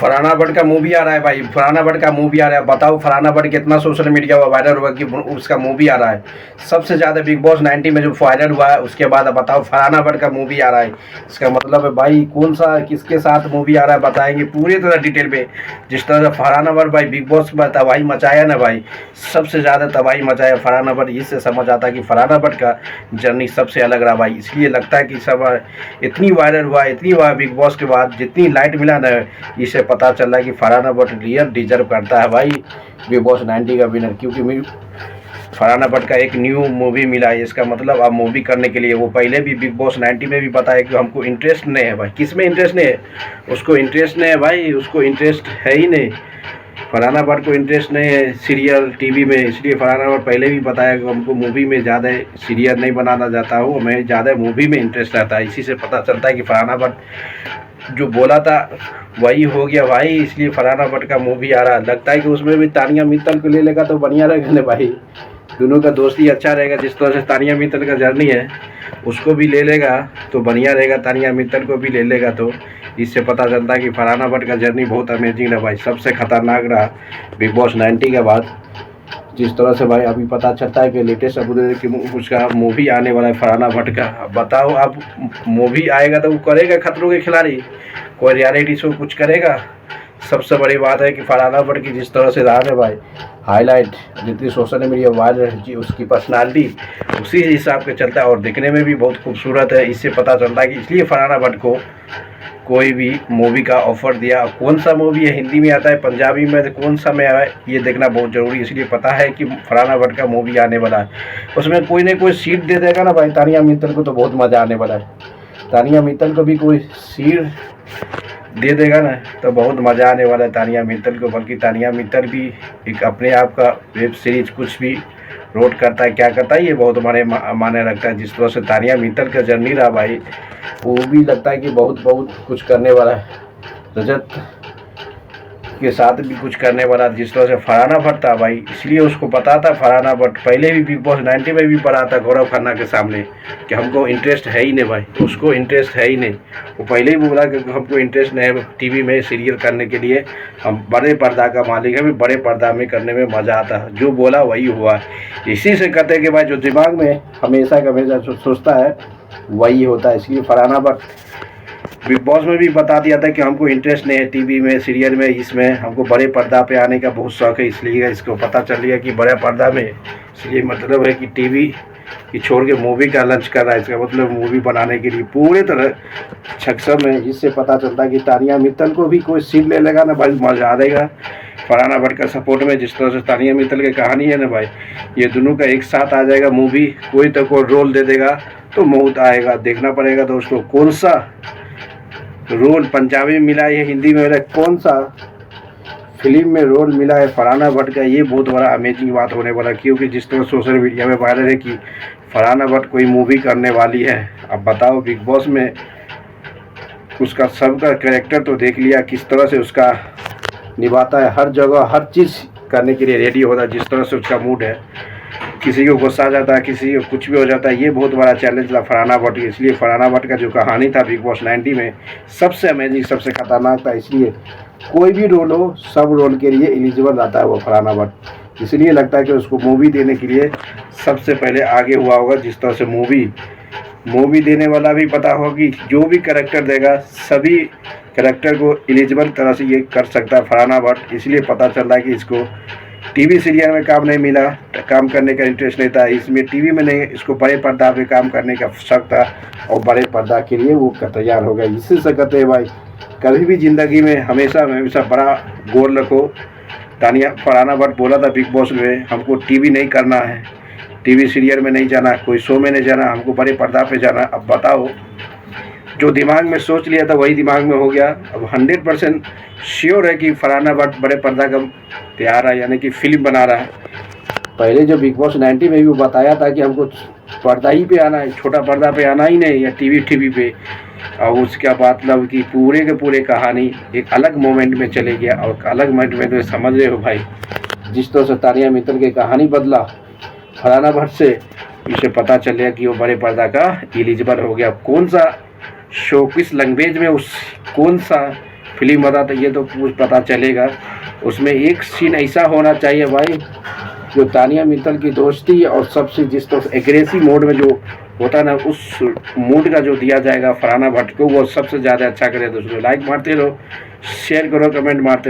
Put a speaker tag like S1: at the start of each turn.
S1: फरहाना भट्ट का मूवी आ रहा है भाई, फरहाना भट्ट का मूवी आ रहा है। बताओ फरहाना भट्ट कितना सोशल मीडिया हुआ वायरल हुआ कि उसका मूवी आ रहा है। सबसे ज़्यादा बिग बॉस 90 में जो वायरल हुआ है उसके बाद अब बताओ फरहाना भट्ट का मूवी आ रहा है। इसका मतलब है भाई कौन सा किसके साथ मूवी आ रहा है बताएंगे पूरी तरह डिटेल में। जिस तरह से फरहाना भट्ट भाई बिग बॉस में तबाही मचाया ना भाई, सबसे ज़्यादा तबाही मचाया फरहाना भट्ट। इससे समझ आता है कि फरहाना भट्ट का जर्नी सबसे अलग रहा भाई। इसलिए लगता है कि सब इतनी वायरल हुआ, इतनी हुआ बिग बॉस के बाद जितनी लाइट मिला ना, इससे पता चल रहा है कि फरहाना भट्ट रियल डिजर्व करता है भाई बिग बॉस 90 का विनर। क्योंकि फरहाना भट्ट का एक न्यू मूवी मिला है। इसका मतलब अब मूवी करने के लिए वो पहले भी बिग बॉस 90 में भी बताया कि हमको इंटरेस्ट नहीं है भाई। किस में इंटरेस्ट नहीं है? उसको इंटरेस्ट नहीं है भाई, उसको इंटरेस्ट है ही नहीं। फरहाना भट्ट को इंटरेस्ट नहीं है सीरियल टीवी में, इसलिए फरहाना भट्ट पहले भी बताया कि हमको मूवी में ज़्यादा सीरियल नहीं बनाना चाहता हूँ, हमें ज़्यादा मूवी में इंटरेस्ट रहता है। इसी से पता चलता है कि फरहाना भट्ट जो बोला था वही हो गया भाई। इसलिए फरहाना भट्ट का मूवी आ रहा है। लगता है कि उसमें भी तानिया मित्तल को ले लेगा तो बढ़िया रहेगा ना भाई, दोनों का दोस्ती अच्छा रहेगा। जिस तरह से तानिया मित्तल का जर्नी है उसको भी ले लेगा तो बढ़िया रहेगा, तानिया मित्तल को भी ले लेगा तो इससे पता चलता है कि फरहाना भट्ट का जर्नी बहुत अमेजिंग रहा भाई, सबसे खतरनाक रहा बिग बॉस 90 के बाद। जिस तरह से भाई अभी पता चलता है कि लेटेस्ट अपडेट कि उसका मूवी आने वाला है फरहाना भट्ट का। अब बताओ अब मूवी आएगा तो वो करेगा खतरों के खिलाड़ी, कोई रियलिटी शो कुछ करेगा। सबसे बड़ी बात है कि फरहाना भट्ट की जिस तरह से रहा है भाई हाईलाइट, जितनी सोशल मीडिया वायरल है उसकी पर्सनालिटी उसी हिसाब के चलता है और दिखने में भी बहुत खूबसूरत है। इससे पता चलता है कि इसलिए फरहाना भट्ट को कोई भी मूवी का ऑफर दिया। कौन सा मूवी है, हिंदी में आता है पंजाबी में कौन सा में आया ये देखना बहुत ज़रूरी है। इसलिए पता है कि फरहाना भट्ट का मूवी आने वाला है, उसमें कोई ना कोई सीट दे देगा ना भाई तानिया मित्तल को, तो बहुत मज़ा आने वाला है। तानिया मित्तल को भी कोई सीट दे देगा ना तो बहुत मज़ा आने वाला है तानिया मित्तल को। बल्कि तानिया मित्तल भी एक अपने आप का वेब सीरीज कुछ भी रोड करता है, क्या करता है ये बहुत बड़े माने रखता है। जिस तरह से तानिया मित्तल का जर्नी रहा भाई वो भी लगता है कि बहुत कुछ करने वाला है, रजत के साथ भी कुछ करने वाला। जिस तरह से फरहाना भट्ट था भाई, इसलिए उसको पता था फरहाना भट्ट पहले भी बिग बॉस 90 में भी पढ़ा था गौरव खन्ना के सामने कि हमको इंटरेस्ट है ही नहीं भाई, उसको इंटरेस्ट है ही नहीं। वो पहले ही बोला कि हमको इंटरेस्ट नहीं है टीवी में सीरियल करने के लिए, हम बड़े पर्दा का मालिक है, बड़े पर्दा में करने में मज़ा आता है। जो बोला वही हुआ। इसी से कहते हैं कि भाई जो दिमाग में हमेशा का हमेशा सोचता है वही होता है। इसलिए फरहाना भट्ट बिग बॉस में भी बता दिया था कि हमको इंटरेस्ट नहीं है टीवी में सीरियल में, इसमें हमको बड़े पर्दा पे आने का बहुत शौक है। इसलिए इसको पता चल गया कि बड़े पर्दा में, इसलिए मतलब है कि टीवी की छोड़ के मूवी का लंच कर रहा है। इसका मतलब मूवी बनाने के लिए पूरे तरह सक्षम है। इससे पता चलता है कि तानिया मित्तल को भी कोई सीट ले लेगा ना भाई, मजा आ जाएगा फरहाना भट्ट का सपोर्ट में। जिस तरह से तानिया मित्तल की कहानी है ना भाई, ये दोनों का एक साथ आ जाएगा मूवी, कोई तो कोई रोल दे देगा तो बहुत आएगा। देखना पड़ेगा दोस्तों कौन सा रोल पंजाबी में मिला है, हिंदी में मिला है, कौन सा फिल्म में रोल मिला है फरहाना भट्ट का, ये बहुत बड़ा अमेजिंग बात होने वाला। क्योंकि जिस तरह सोशल मीडिया में वायरल है कि फरहाना भट्ट कोई मूवी करने वाली है। अब बताओ बिग बॉस में उसका सबका कैरेक्टर तो देख लिया, किस तरह से उसका निभाता है, हर जगह हर चीज़ करने के लिए रेडी होता है। जिस तरह से उसका मूड है, किसी को गुस्सा आ जाता है, किसी को कुछ भी हो जाता है, ये बहुत बड़ा चैलेंज था फरहाना भट्ट। इसलिए फरहाना भट्ट का जो कहानी था बिग बॉस 90 में सबसे अमेजिंग सबसे खतरनाक था। इसलिए कोई भी रोल हो सब रोल के लिए एलिजिबल रहता है वो फरहाना भट्ट। इसलिए लगता है कि उसको मूवी देने के लिए सबसे पहले आगे हुआ होगा। जिस तरह से मूवी देने वाला भी पता होगा कि जो भी कैरेक्टर देगा सभी कैरेक्टर को एलिजिबल तरह से ये कर सकता है फरहाना भट्ट। इसलिए पता चल रहा है कि इसको टीवी सीरियल में काम नहीं मिला, काम करने का इंटरेस्ट नहीं था, इसमें टीवी में नहीं, इसको बड़े पर्दा पे काम करने का शौक था और बड़े पर्दा के लिए वो तैयार हो गया। इसी से कहते हैं भाई कभी भी ज़िंदगी में हमेशा बड़ा गोल रखो। तानिया फरहाना भट्ट बोला था बिग बॉस में हमको टीवी नहीं करना है, टीवी सीरियल में नहीं जाना, कोई शो में नहीं जाना, हमको बड़े पर्दा पे जाना। अब बताओ जो दिमाग में सोच लिया था वही दिमाग में हो गया। अब 100% श्योर है कि फरहाना भट्ट बड़े पर्दा का तैयार है, यानी कि फिल्म बना रहा है। पहले जो बिग बॉस 90 में भी वो बताया था कि हमको पर्दा ही पे आना है, छोटा पर्दा पे आना ही नहीं, या टीवी पे। और उसका मतलब कि पूरे के पूरे कहानी एक अलग मोमेंट में चले गया और अलग मोमेंट में समझ रहे हो भाई। जिस तरह से तानिया मित्तल की कहानी बदला फरहाना भट्ट से, इसे पता चल गया कि वो बड़े पर्दा का एलिजिबल हो गया। कौन सा शो किस लैंग्वेज में, उस कौन सा फिल्म बता तो ये तो कुछ पता चलेगा। उसमें एक सीन ऐसा होना चाहिए भाई, जो तानिया मित्तल की दोस्ती और सबसे जिस तो एग्रेसिव मोड में जो होता है ना, उस मूड का जो दिया जाएगा फरहाना भट्ट को, वो सबसे ज़्यादा अच्छा करे। दोस्तों लाइक मारते रहो, शेयर करो, कमेंट मारते रहो।